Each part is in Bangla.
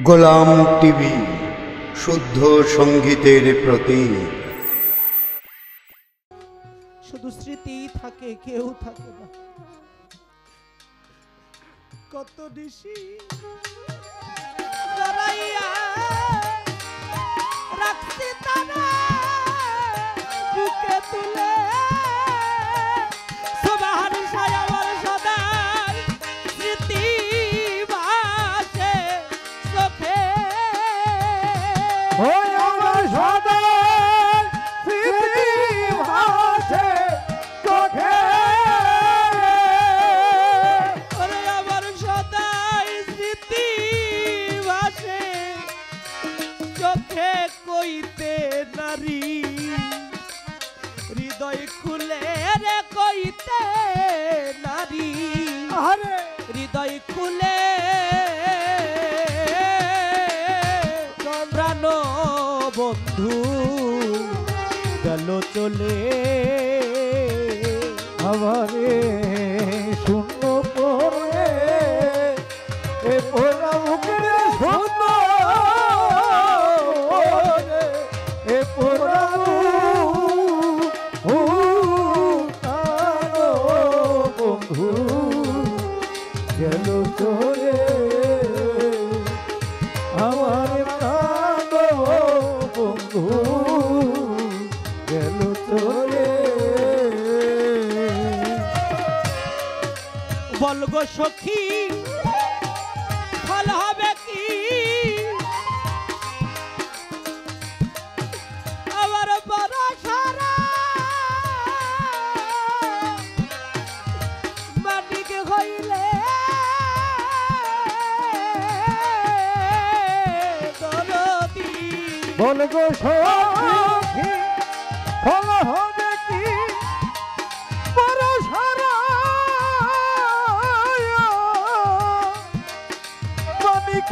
গোলাম টিভি, শুদ্ধ সঙ্গীতের প্রতীক। শুধু স্মৃতি থাকে, কেউ থাকে না। কত নিশি জড়াইয়া রাখছি তারা বুকে তুলে, সবার ছায়া আমার সদাই স্মৃতি ভাসে চোখে। হৃদয় খুলে রে কইতে নারী, হৃদয় খুলে প্রাণ বন্ধু গেল চলে। আমারে শূন্য করে এ পোড়া মুখের শূন্য, এ পোড়া বন্ধু গেল চলে। আমার প্রাণ বন্ধু গেল চলে। বলগো সখী ফল হবে কি আমার বড় সারা মানিক হইলে দরদি। বলগো সখী ফল হবে কি বড় সারা মানিক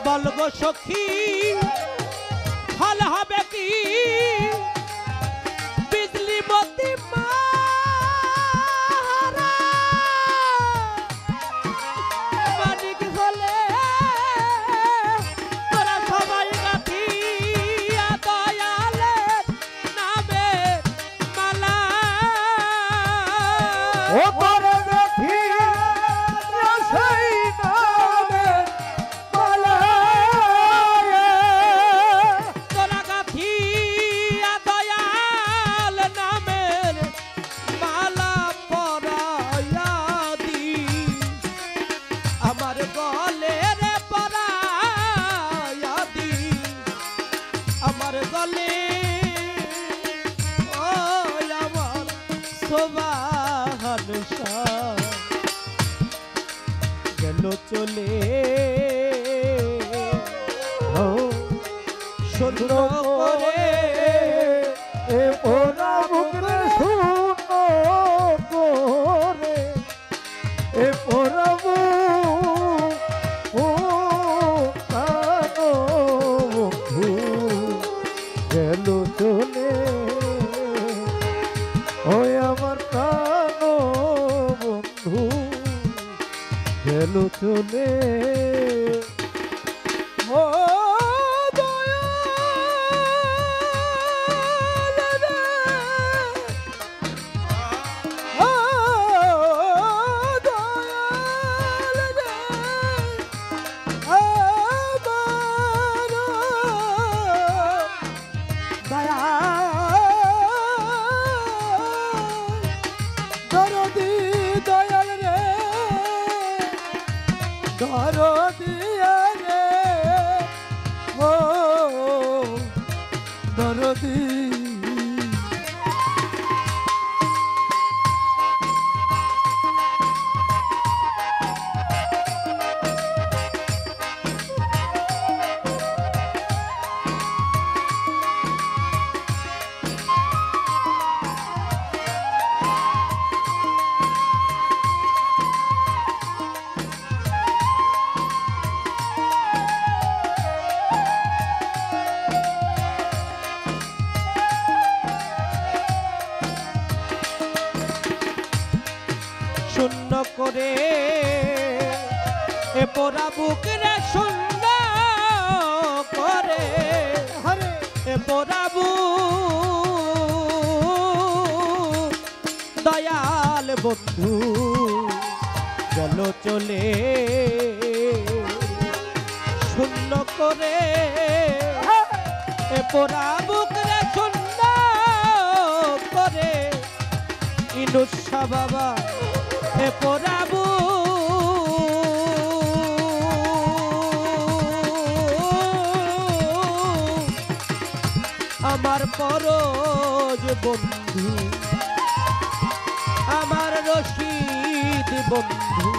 বলগো সখী ফল হবে কি বিজলি মতি মারা মানিক হলে তোরা সবাই গাথিয়া দয়ালের নামে মালা। ও তোরা গাথিয়া সেই নামে মালা, তোরা গাথিয়া দয়াল নামের মালা পরায়া দি আমার গলে রে পরায়া দি আমার গলে। ও আমার সোবাহান শাহ গেল চলে। শূন্য করে এ পোড়া মুখের শূন্য করে এ পোড়া বন্ধু গেল চলে। ওই আমার প্রাণ বন্ধু গেল চলে। ও শূন্য করে এ পোড়া বুক রে শূন্য করে এ পোড়া বুক দয়াল বন্ধু গেল চলে শূন্য করে এ পোড়া বুক রে শূন্য করে ইনুসা বাবা এ পোড়া বুক আমার পরজ বন্ধু আমার রশিদ বন্ধু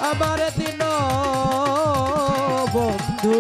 আমার দিন বন্ধু